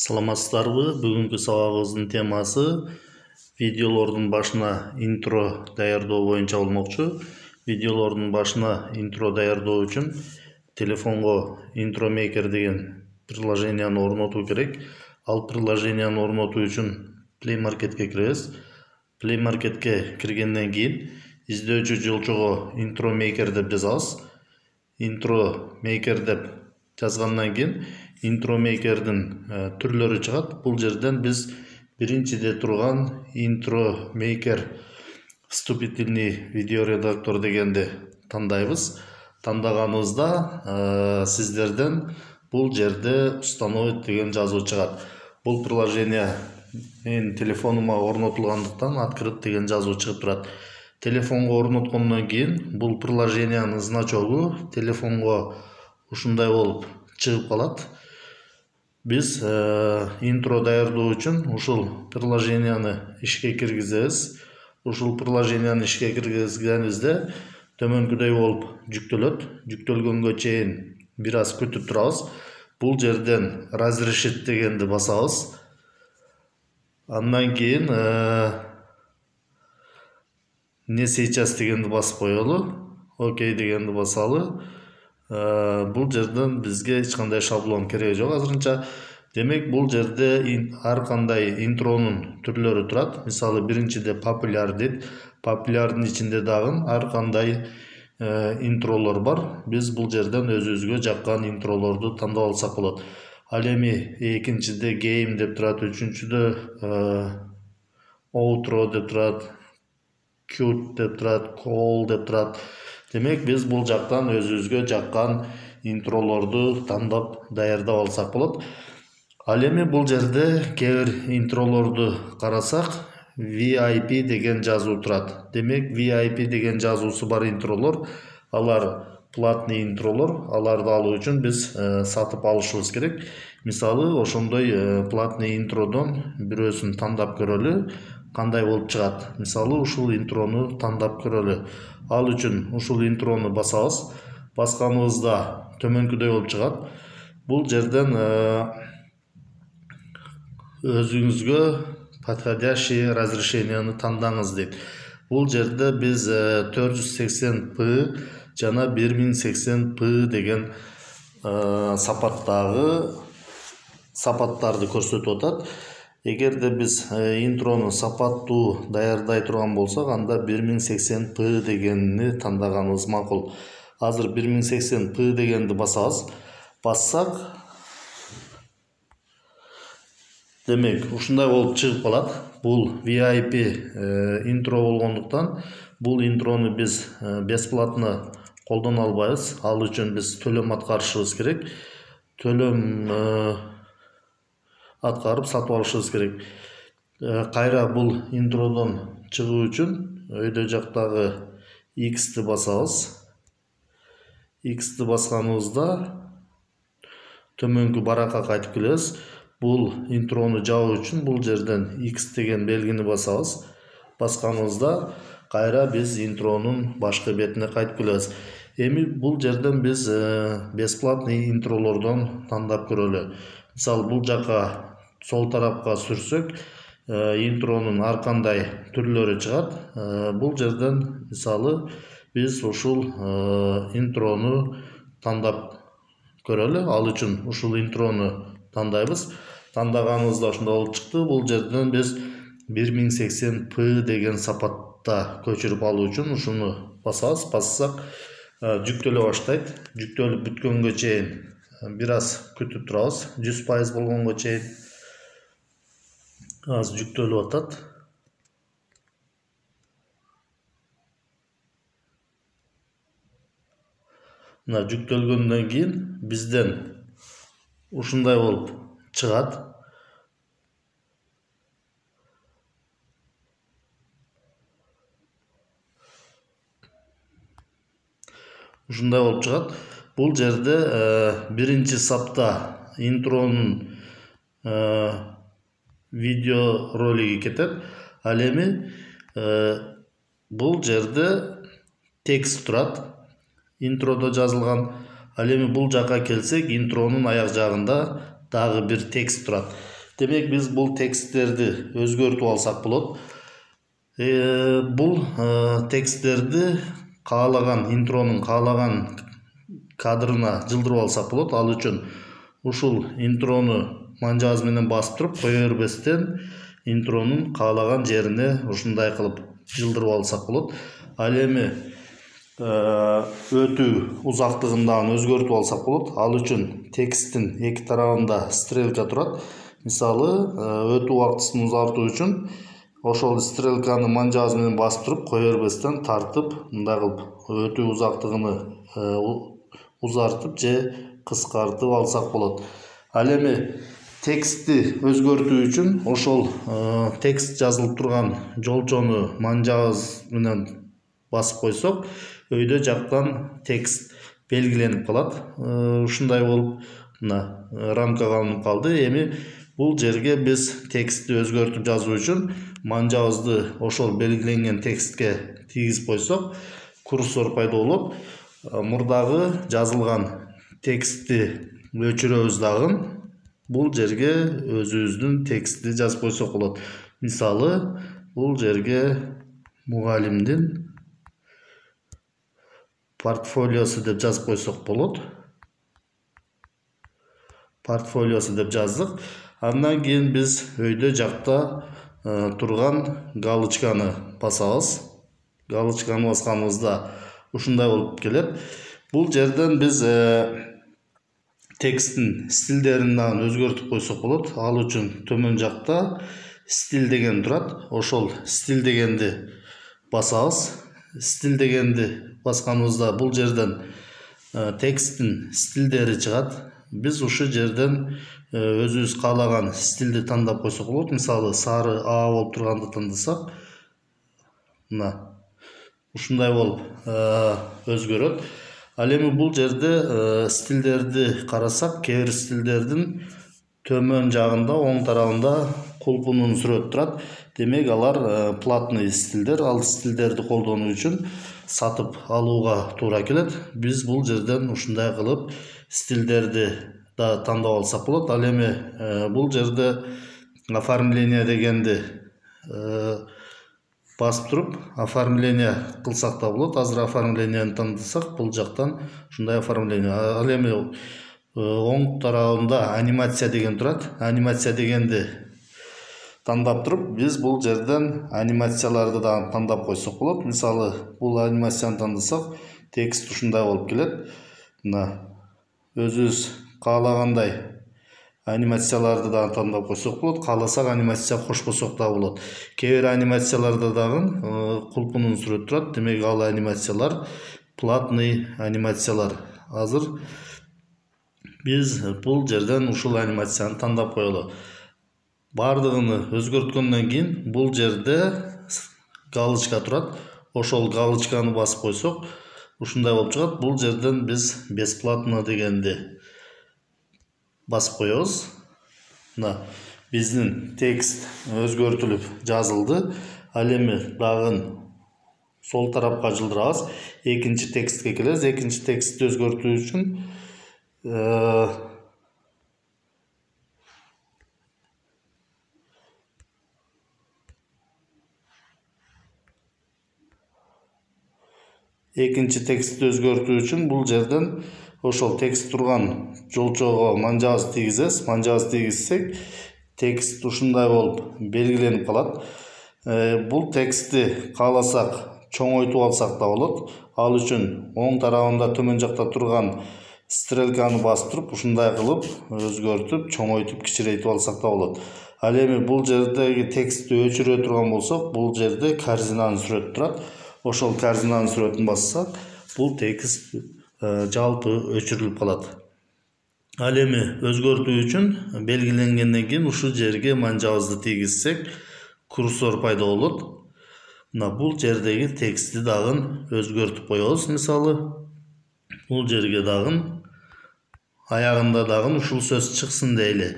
Саламатсыздарбы? Бүгүнкү сабагыбыздын темасы видеолордун башына интро даярдоо боюнча болмокчу. Видеолордун башына интро даярдоо үчүн телефонго интро мейкер деген приложенияны орнотуу керек. Ал приложенияны орнотуу үчүн Play Marketке киребиз. Play Marketке киргенден кийин издөөчү жылчого интро мейкер деп жазабыз. Интро мейкер деп жазгандан кийин интро мейкердин түрлөрү чыгат. Бул жерден биз биринчиде турган интро мейкер вступительный видеоредактор дегенди тандайбыз. Тандаганыбызда сиздерден бул жерде установить деген жазуу чыгат. Бул приложение менин телефонума орнотулгандыктан открыт деген жазуу чыгып турат. Телефонго орноткондон кийин бул приложениянын значогу телефонго ушундай болуп чыгып калат. Биз интро даярдоо үчүн ушул приложенияны ишке киргизебиз. Ушул приложенияны ишке киргизгенибизде төмөнкүдөй болуп жүктөлөт. Жүктөлгөнгө чейин бир аз күтүп турабыз. Бул жерден разрешить дегенди басабыз. Андан кийин не сейчас дегенди басып коелу. Окей дегенди басалы. Бул жерден бизге эч кандай шаблон кереги жок азырынча. Демек бул жерде ар кандай интронун түрлөрү турат. Мисалы биринчиде популяр дейт. Популярдын ичинде дагы ар кандай интролор бар. Биз бул жерден өзүбүзгө жаккан интролорду тандап алсак болот. Ал эми экинчиде game деп турат, үчүнчүдө outro деп турат, cute деп турат, call деп турат. Демек биз бул жактан өзүбүзгө жаккан интролорду тандап даярдап алсак болот. Ал эми бул жерде кээ бир интролорду карасак VIP деген жазуу турат. Демек VIP деген жазуусу бар интролор, алар платный интролор. Аларды алуу үчүн биз сатып алышыбыз керек. Мисалы ошондой платный интродон бирөөсүн тандап көрөлү. Кандай болуп чыгат? Мисалы ушул интрону тандап көрөлү. Ал үчүн ушул интрону басабыз. Басканыбызда төмөнкүдөй болуп чыгат. Бул жерден өзүңүзгө подходящий разрешенияны тандаңыз дейт. Бул жерде биз 480p жана 1080p деген сапаттарды көрсөтүп атат. Эгерде биз интрону сапаттуу даярдай турган болсок, анда 1080p дегенди тандаганыбыз макул. Азыр 1080p дегенди басабыз. Бассак, демек ушундай болуп чыгып калат. Бул VIP интро болгондуктан бул интрону биз бесплатно колдоно албайбыз. Ал үчүн биз төлөм аткарышыбыз керек. Төлөм аткарып сатып алышыбыз керек. Кайра бул интродон чыгуу үчүн өйдө жактагы X'ти басабыз. X'ти басканыбызда төмөнкү баракка кайтып келебиз. Бул интрону жабуу үчүн бул жерден X деген белгини басабыз. Басканыбызда кайра биз интронун башкы бетине кайтып келебиз. Эми бул жерден биз бесплатный интролордон тандап көрөлү. Мисалы бул жака сол тарапка сүрсөк, интронун ар кандай түрлөрү чыгат. Бул жерден мисалы биз ушул интрону тандап көрөлү. Ал үчүн ушул интрону тандайбыз. Тандаганыбызда ушундай болуп чыкты. Бул жерден биз 1080p деген сапатта көчүрүп алуу үчүн ушуну басабыз. Бассак жүктөлө баштайт. Жүктөлүп бүткөнгө чейин бир аз күтүп турабыз. 100% болгонго чейин аз жүктөлүп атат. Мына жүктөлгөндөн кийин бизден ушундай болуп чыгат. Ушундай болуп чыгат. Бул жерде биринчи сапта интронун видео ролиги кетет. Ал эми бул жерде текст турат. Интродо жазылган. Ал эми бул жака келсек, интронун аяк жагында дагы бир текст турат. Демек биз бул тексттерди өзгөртүп алсак болот. Бул тексттерди каалаган интронун каалаган кадрына жылдырып алсак болот. Ал үчүн ушул интрону манжааз менен басып туруп кое бербестен интронун каалаган жерине ушундай кылып жылдырып алсак болот. Ал эми өтүү узактыгын дагы өзгөртүп алсак болот. Ал үчүн тексттин эки тарабында стрелка турат. Мисалы, өтүү убактысын узартуу үчүн ошол стрелканы манжааз менен басып туруп кое бербестен тартып, мындай кылып өтүү узактыгыны узартып же кыскартып алсак болот. Ал эми текстти өзгөртүү үчүн ошол текст жазылып турган жолчону манжааз менен басып койсок, өйдө жактан текст белгиленип калат. Ушундай болуп мына рамкага алынып калды. Эми бул жерге биз текстти өзгөртүп жазуу үчүн манжаабызды ошол белгиленген текстке тийгизип койсок, курсор пайда болот. Мурдагы жазылган текстти өчүрөбүз дагы бул жерге өзүбүздүн текстти жазып койсок болот. Мисалы, бул жерге мугалимдин портфолиосу деп жазып койсок болот. Портфолиосу деп жаздык. Андан кийин биз өйдө жакта турган галочканы басабыз. Галочканы басканыбызда ушундай болуп келет. Бул жерден биз тексттин стилдерин дагы өзгөртүп койсок болот. Ал үчүн төмөн жакта стиль деген турат. Ошол стиль дегенди басабыз. Стиль дегенди басканыбызда бул жерден тексттин стилдери чыгат. Биз ушу жерден өзүбүз каалаган стилди тандап койсок болот. Мисалы, сары А болуп турганды тандасак, мына ушундай болуп өзгөрөт. Ал эми бул жерде стилдерди карасак, кээ бир стилдердин төмөн жагында, оң тарабында кулпунун сүрөтү турат. Демек, алар платный стилдер. Ал стилдерди колдонуу үчүн сатып алууга туура келет. Биз бул жерден ушундай кылып стилдерди да тандап алсак болот. Ал эми бул жерде оформление дегенди басып туруп оформление кылсак да болот. Азыр оформлениени тандасак, бул жактан ушундай оформление. Ал эми оң тарабында анимация деген турат. Анимация дегенди тандап туруп, биз бул жерден анимацияларды да тандап койсок болот. Мисалы, бул анимацияны тандасак, текст ушундай болуп келет. Мына өзүбүз каалагандай анимацияларды да тандап койсок болот. Кааласак анимация кошпосок да болот. Кээ бир анимацияларда дагы кулпунун сүрөтү турат. Демек, ал анимациялар платный анимациялар. Азыр биз бул жерден ушул анимацияны тандап коелу. Бардыгын өзгөрткөндөн кийин бул жерде галочка турат. Ошол галочканы басып койсок, ушундай болуп чыгат. Бул жерден биз бесплатно дегенди басып коебуз. Мына биздин текст өзгөртүлүп жазылды. Ал эми дагы сол тарапка жылдырабыз. Экинчи текстке келебиз. Экинчи текстти өзгөртүү үчүн бул жерден ошол текст турган жолчого манжааз тийгизебиз. Манжааз тийгизсек, текст ушундай болуп белгиленип калат. Бул текстти кааласак чоңойтуп алсак да болот. Ал үчүн оң тарабында төмөн жакта турган стрелканы басып туруп, ушундай кылып өзгөртүп, чоңойтуп, кичирейтип алсак да болот. Ал эми бул жердеги текстти өчүрө турган болсок, бул жерде корзинанын сүрөтү турат. Ошол корзинанын сүрөтүн бассак, бул текст жалпы өчүрүлүп калат. Ал эми өзгөртүү үчүн белгиленгенден кийин ушул жерге манжаабызды тийгизсек, курсор пайда болот. Мына бул жердеги текстти дагы өзгөртүп коебуз. Мисалы, бул жерге дагы аягында дагы ушул сөз чыксын дейли.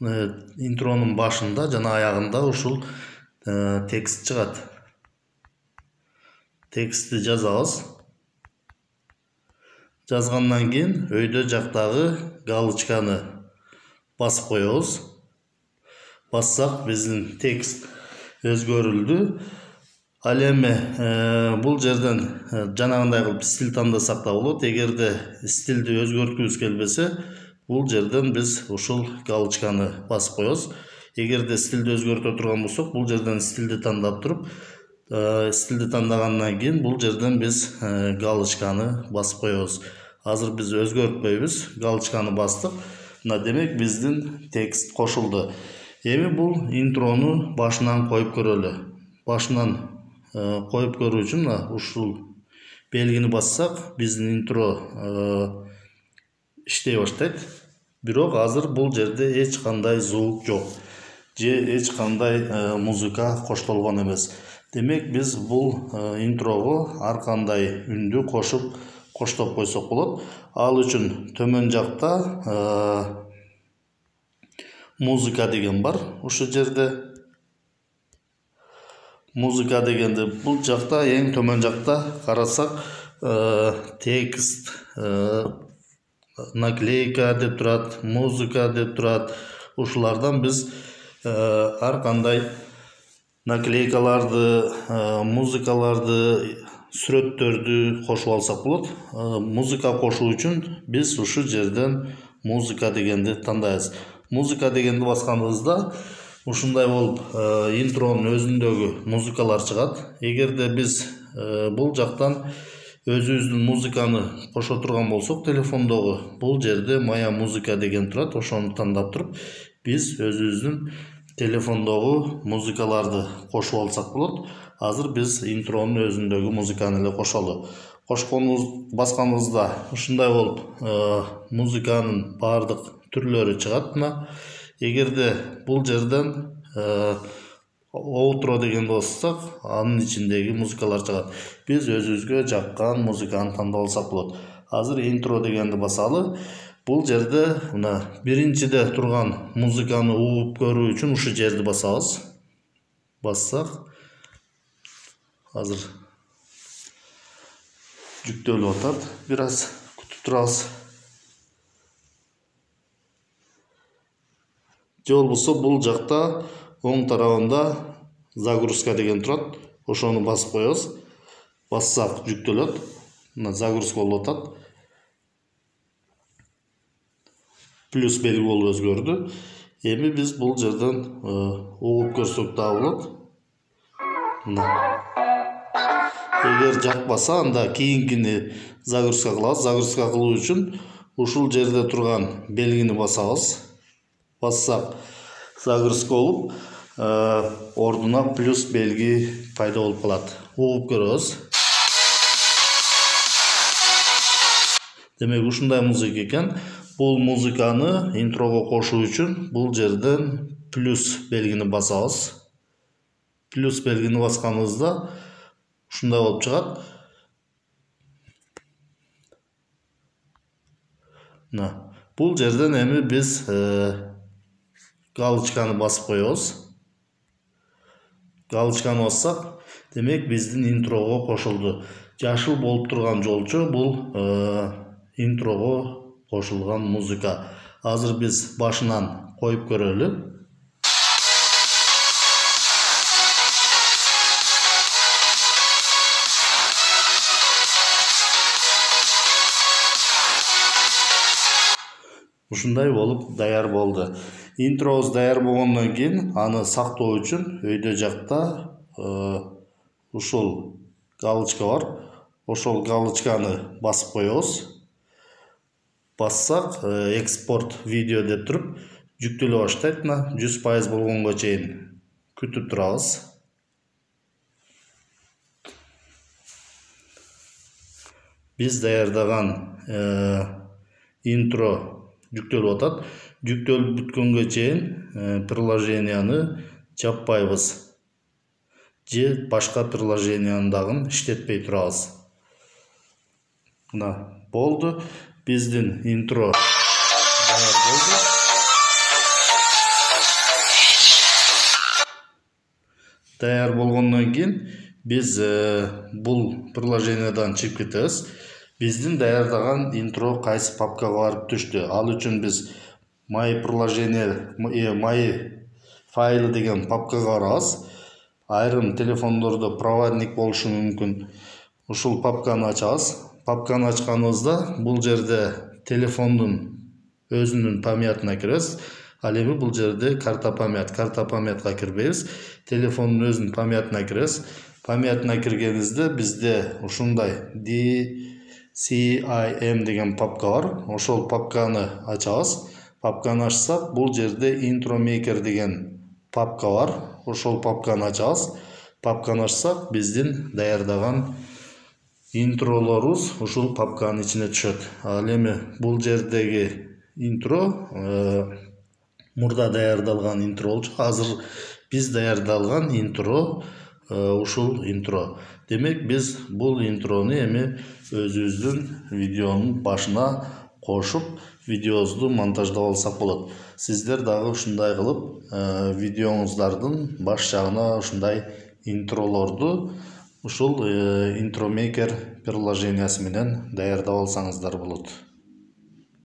Интронун башында жана аягында ушул текст чыгат. Текстти жазабыз. Жазгандан кийин өйдө жактагы галочканы басып коебуз. Бассак биздин текст өзгөрүлдү. Ал эми бул жерден жанагындай кылып стиль тандасак да болот. Эгерде стилди өзгөрткүбүз келбесе, бул жерден биз ушул галочканы басып коебуз. Эгерде стилди өзгөртө турган болсок, бул жерден стилди тандап туруп, стилди тандагандан кийин бул жерден биз галочканы басып коебуз. Азыр биз өзгөртпөйбүз, галочканы бастык. Мына демек биздин текст кошулду. Эми бул интрону башынан коюп көрөлү. Башынан коюп көрүү үчүн мына ушул белгини бассак, биздин интро иштей баштайт. Бирок азыр бул жерде эч кандай звук жок. Же эч кандай музыка коштолгон эмес. Демек биз бул интрого ар кандай үндү коштоп койсок болот. Ал үчүн төмөн жакта музыка деген бар. Ушул жерде музыка дегенде бул жакта эң төмөн жакта карасак, текст, наклейка деп турат, музыка деп турат. Ушулардан биз ар кандай наклейкаларды, музыкаларды, сүрөттөрдү кошуп алсак болот. Музыка кошуу үчүн биз ушул жерден музыка дегенди тандайбыз. Музыка дегенди басканыбызда ушундай болуп интронун өзүндөгү музыкалар чыгат. Эгерде биз бул жактан өзүбүздүн музыканы кошо турган болсок, телефондогу бул жерде моя музыка деген турат. Ошону тандап туруп, биз өзүбүздүн телефондогу музыкаларды кошуп алсак болот. Азыр биз интронун өзүндөгү музыканы эле кошолу. Басканыбызда ушундай болуп музыканын баардык түрлөрү чыгат. Эгерде бул жерден outro дегенди бассак, анын ичиндеги музыкалар чыгат. Биз өзүбүзгө жаккан музыканы тандап алсак болот. Азыр интро дегенди басалы. Бул жерде мына биринчиде турган музыканы угуп көрүү үчүн ушул жерди басабыз. Бассак, азыр жүктөлүп атат. Бир аз күтүп турабыз. Же болбосо бул жакта оң тарабында загрузка деген турат. Ошону басып коебуз. Бассак жүктөлөт. Мына загрузка болуп атат. Плюс белги болуп өзгөрдү. Эми биз бул жерден угуп көрсөк да болот. Эгер жакпаса, анда кийинкини загрузка кылабыз. Загрузка кылуу үчүн ушул жерде турган белгини басабыз. Бассак загрузка болуп, ордуна плюс белги пайда болуп калат. Угуп көрөбүз. Демек ушундай музыка экен. Бул музыканы интрого кошуу үчүн бул жерден плюс белгини басабыз. Плюс белгини басканыбызда ушундай болуп чыгат. Бул жерден эми биз галочканы басып коебуз. Галочканы бассак, демек биздин интрого кошулду. Жашыл болуп турган жолчу бул интрого кошулган музыка. Азыр биз башынан коюп көрөлү. Ушундай болуп даяр болду. Интробуз даяр болгондон кийин аны сактоо үчүн өйдө жакта ушул галочка бар. Ошол галочканы басып коебуз. Бассак, экспорт видео деп туруп жүктөлө баштайт. 100% болгонго чейин күтүп турабыз. Биз даярдаган интро жүктөлүп атат. Жүктөлүп бүткөнгө чейин приложенияны жаппайбыз. Же башка приложенияны дагы иштетпей турабыз. Мына болду. Биздин интро даяр болду. Даяр болгондон кийин биз бул приложениядан чыгып кетебиз. Биздин даярдаган интро кайсы папкага барып түштү? Ал үчүн биз My приложение, my файлы деген папкага барабыз. Айрым телефондордо проводник болушу мүмкүн. Ушул папканы ачабыз. Папканы ачканыбызда бул жерде телефондун өзүнүн памятына киребиз. Ал эми бул жерде карта памятка кирбейбиз. Телефондун өзүнүн памятына киребиз. Памятына киргенибизде бизде ушундай DCIM деген папка бар. Ошол папканы ачабыз. Папканы ачсак, бул жерде Intromaker деген папка бар. Ошол папканы ачабыз. Папканы ачсак, биздин даярдаган интролорубуз ушул папканын ичине түшөт. Ал эми бул жердеги интро мурда даярдалган интро болчу. Азыр биз даярдалган интро ушул интро. Демек биз бул интрону эми өзүбүздүн видеонун башына кошуп, видеобузду монтаждап алсак болот. Сиздер дагы ушундай кылып видеоңуздардын баш жагына ушундай интролорду ушул Intromaker приложениясы менен даярдап алсаңыздар болот.